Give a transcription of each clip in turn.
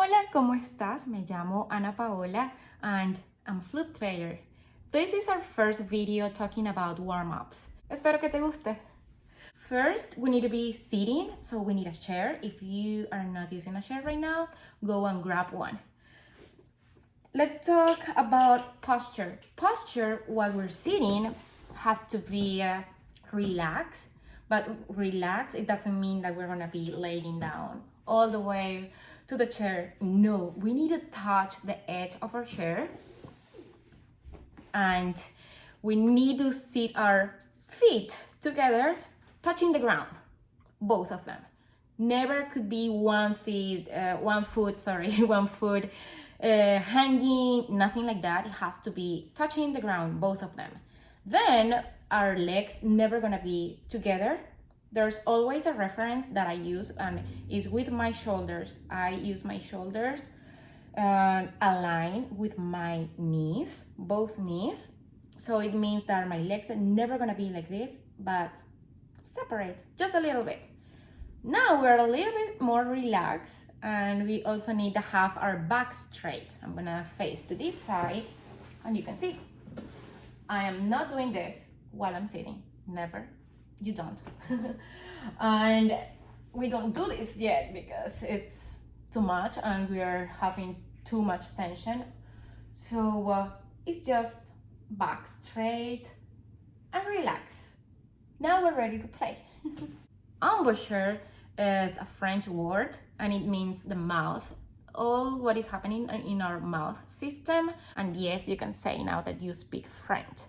Hola, ¿cómo estás? Me llamo Ana Paola and I'm a flute player. This is our first video talking about warm-ups. Espero que te guste. First, we need to be sitting, so we need a chair. If you are not using a chair right now, go and grab one. Let's talk about posture. Posture while we're sitting has to be relaxed, but relaxed, it doesn't mean that we're gonna be laying down all the way to the chair. No, we need to touch the edge of our chair and we need to sit our feet together, touching the ground, both of them. Never could be one foot hanging, nothing like that. It has to be touching the ground, both of them. Then our legs never gonna be together. There's always a reference that I use and is with my shoulders. I use my shoulders aligned with my knees, both knees. So it means that my legs are never gonna be like this, but separate just a little bit. Now we're a little bit more relaxed and we also need to have our back straight. I'm gonna face to this side and you can see I am not doing this while I'm sitting, never. You don't. And we don't do this yet because it's too much and we are having too much tension. So it's just back straight and relax. Now we're ready to play. Embouchure is a French word and it means the mouth. All what is happening in our mouth system. And yes, you can say now that you speak French.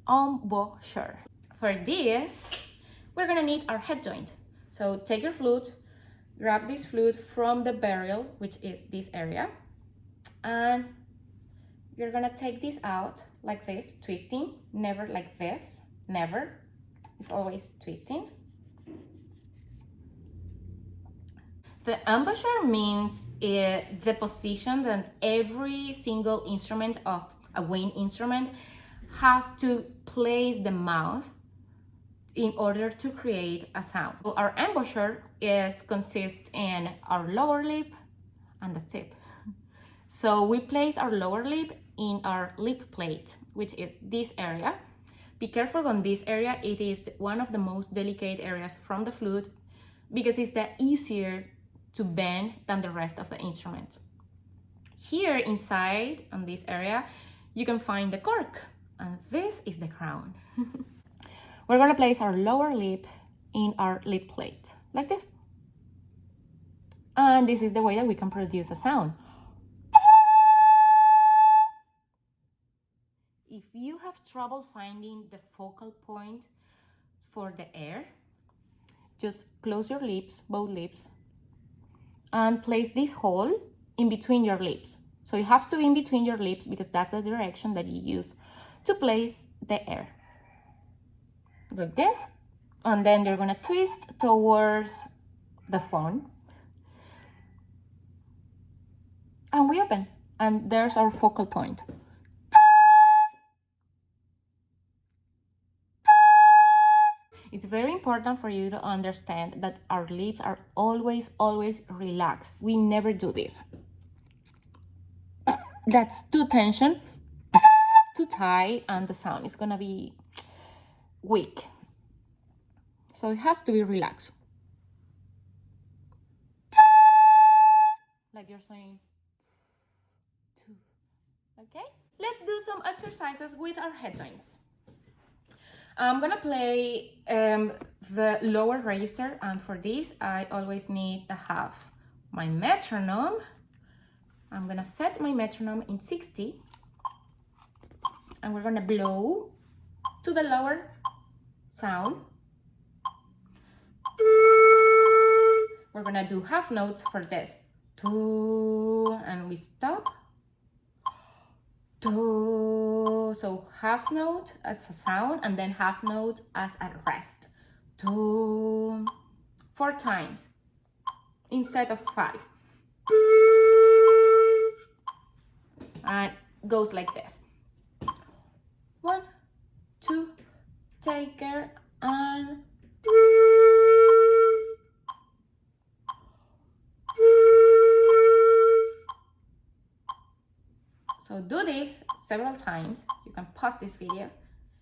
Embouchure. For this, we're gonna need our head joint. So take your flute, grab this flute from the barrel, which is this area, and you're gonna take this out like this, twisting, never like this, never. It's always twisting. The embouchure means the position that every single instrument of a wind instrument has to place the mouth in order to create a sound. So our embouchure consists in our lower lip and that's it. So we place our lower lip in our lip plate, which is this area. Be careful on this area. It is one of the most delicate areas from the flute because it's the easier to bend than the rest of the instrument. Here inside on this area, you can find the cork and this is the crown. We're gonna place our lower lip in our lip plate, like this. And this is the way that we can produce a sound. If you have trouble finding the focal point for the air, just close your lips, both lips, and place this hole in between your lips. So it has to be in between your lips because that's the direction that you use to place the air. Like this, and then you're gonna twist towards the phone and we open and there's our focal point. It's very important for you to understand that our lips are always relaxed. We never do this. That's too tension, too tight, and the sound is gonna be weak. So it has to be relaxed. Like you're saying two. Okay? Let's do some exercises with our head joints. I'm gonna play the lower register, and for this I always need to have my metronome. I'm gonna set my metronome in 60 and we're gonna blow to the lower sound. We're gonna do half notes for this. Two, and we stop. Two, so half note as a sound and then half note as a rest. Two, 4 times instead of 5. And goes like this. 1, 2, take care, and So do this several times. You can pause this video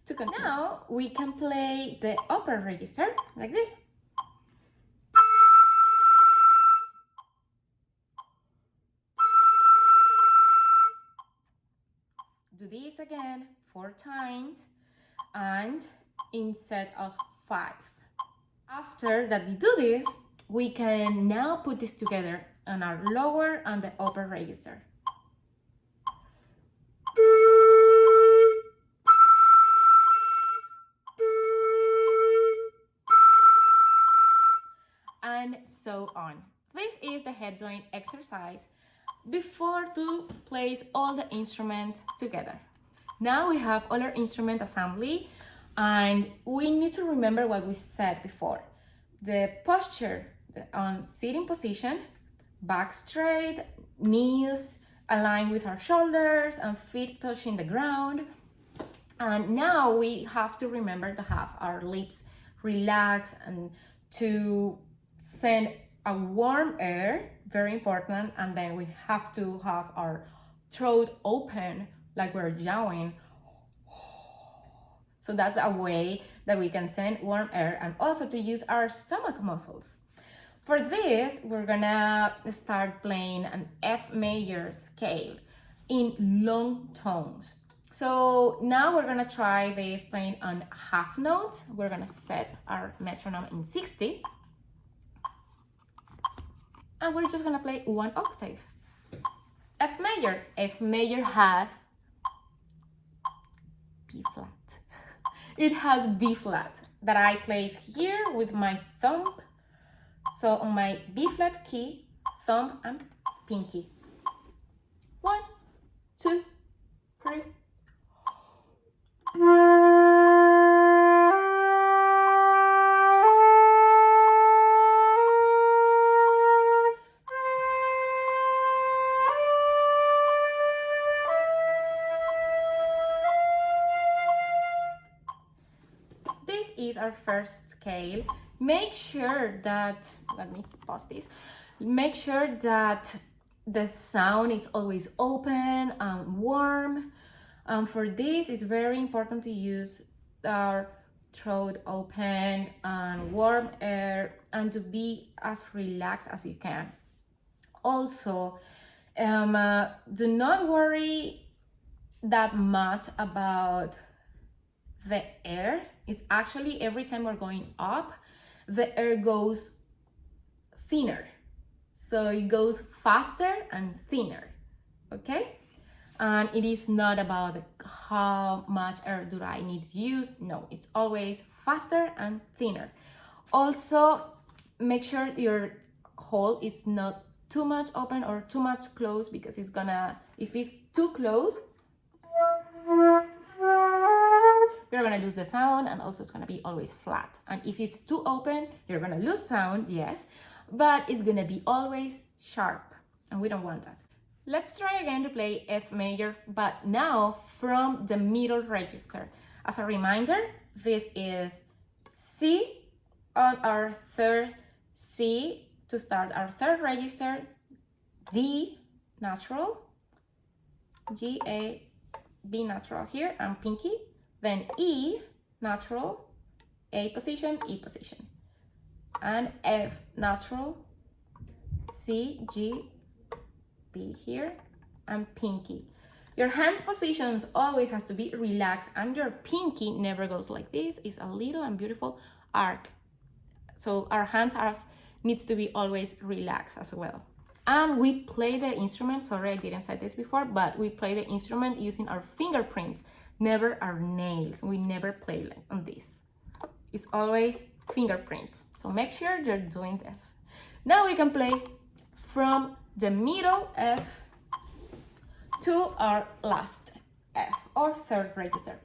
to continue. Now we can play the upper register like this. Do this again 4 times and instead of 5. After that we do this, we can now put this together on our lower and the upper register. And so on. This is the head joint exercise before to place all the instruments together. Now we have all our instrument assembly, and we need to remember what we said before. The posture on sitting position, back straight, knees aligned with our shoulders and feet touching the ground. And now we have to remember to have our lips relaxed and to send a warm air, very important. And then we have to have our throat open like we're yawning. So that's a way that we can send warm air, and also to use our stomach muscles. For this, we're gonna start playing an F major scale in long tones. So now we're gonna try this playing on half notes. We're gonna set our metronome in 60. And we're just gonna play 1 octave. F major. F major has B flat. It has B flat that I place here with my thumb. So on my B flat key, thumb and pinky. 1, 2, 3. This is our first scale. Make sure that, let me pause this. Make sure that the sound is always open and warm. For this, it's very important to use our throat open and warm air and to be as relaxed as you can. Also, do not worry that much about the air. It's actually every time we're going up, the air goes thinner. So it goes faster and thinner, okay? And it is not about how much air do I need to use. No, it's always faster and thinner. Also, make sure your hole is not too much open or too much closed, because it's gonna, if it's too close, you're gonna lose the sound, and also it's gonna be always flat. And if it's too open, you're gonna lose sound, yes, but it's gonna be always sharp, and we don't want that. Let's try again to play F major, but now from the middle register. As a reminder, this is C on our third, C to start our third register, D natural, G, A, B natural here, and pinky, then E natural, A position, E position, and F natural, C, G, B here, and pinky. Your hands positions always has to be relaxed, and your pinky never goes like this. It's a little and beautiful arc. So our hands needs to be always relaxed as well. And we play the instrument, sorry I didn't say this before, but we play the instrument using our fingerprints, never our nails. We never play like on this. It's always fingerprints. So make sure you're doing this. Now we can play from the middle F to our last F, or third register.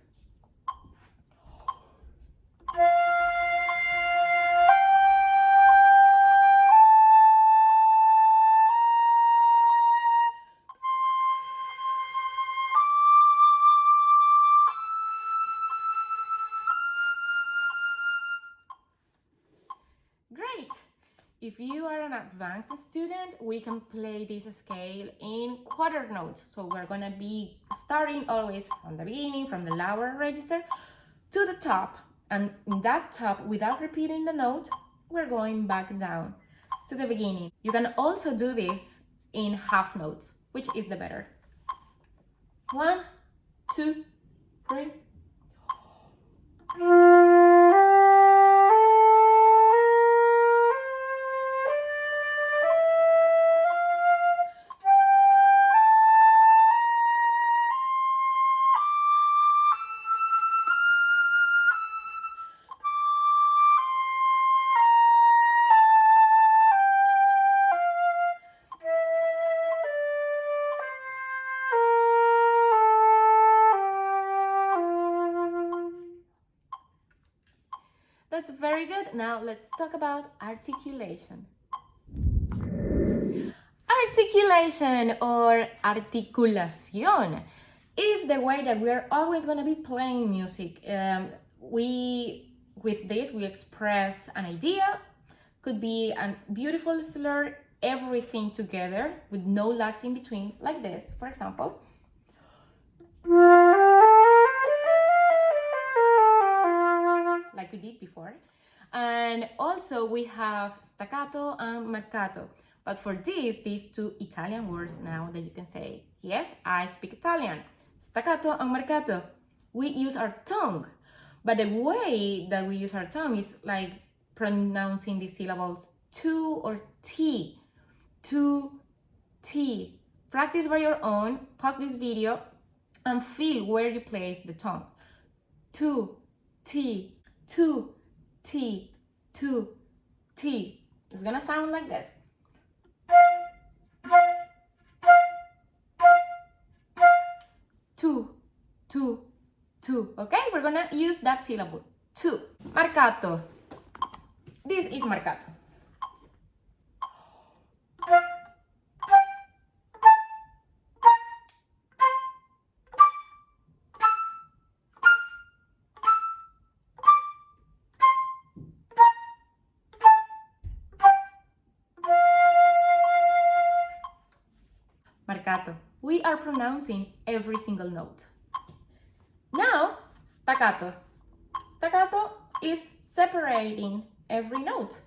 Great! If you are an advanced student, we can play this scale in quarter notes. So we're gonna be starting always from the beginning, from the lower register to the top. And in that top, without repeating the note, we're going back down to the beginning. You can also do this in half notes, which is the better. 1, 2, 3. That's very good. Now let's talk about articulation. Articulation or articulación is the way that we're always going to be playing music. With this, we express an idea, could be a beautiful slur, everything together with no lags in between, like this, for example. Like we did before. And also we have staccato and marcato. But for these two Italian words now that you can say, yes, I speak Italian. Staccato and marcato. We use our tongue. But the way that we use our tongue is like pronouncing the syllables to or t. To, t. Practice by your own. Pause this video and feel where you place the tongue. To, t. To, t, to, t. It's gonna sound like this. To. Okay, we're gonna use that syllable. To. Marcato. This is marcato. Marcato. We are pronouncing every single note. Now, staccato. Staccato is separating every note.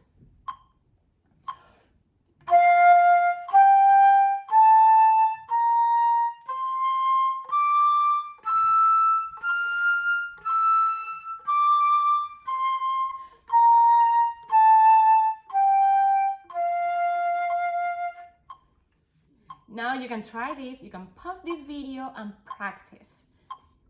Now you can try this, you can pause this video and practice.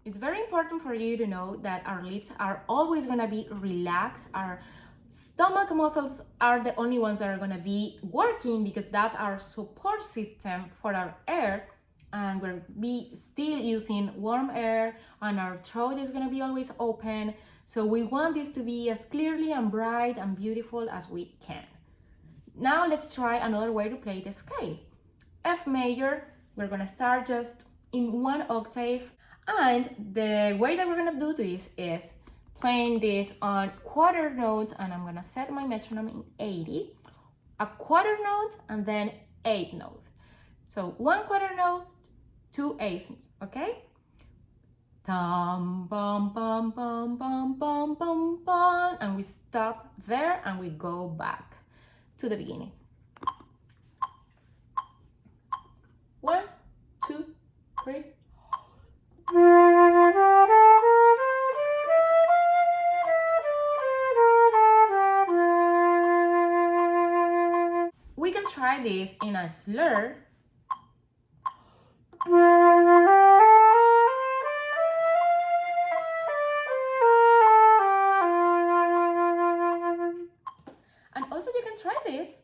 It's very important for you to know that our lips are always gonna be relaxed. Our stomach muscles are the only ones that are gonna be working because that's our support system for our air. And we'll be still using warm air and our throat is gonna be always open. So we want this to be as clearly and bright and beautiful as we can. Now let's try another way to play the scale. F major, we're gonna start just in one octave, and the way that we're gonna do this is playing this on quarter notes, and I'm gonna set my metronome in 80, a quarter note, and then 8 notes. So 1 quarter note, 2 eighths, okay? Tam, bum, bum, bum, bum, bum, bum, bum, and we stop there and we go back to the beginning. 1, 2, 3. We can try this in a slur. And also you can try this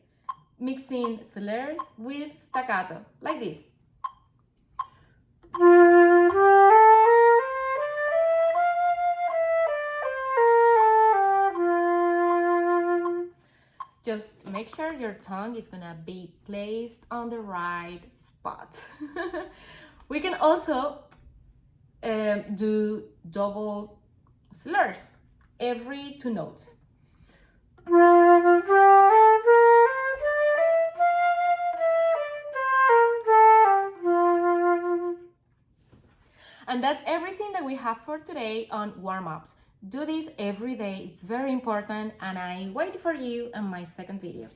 mixing slurs with staccato, like this. Just make sure your tongue is gonna be placed on the right spot. We can also do double slurs every 2 notes. And that's everything that we have for today on warm-ups. Do this every day, it's very important, and I wait for you in my second video.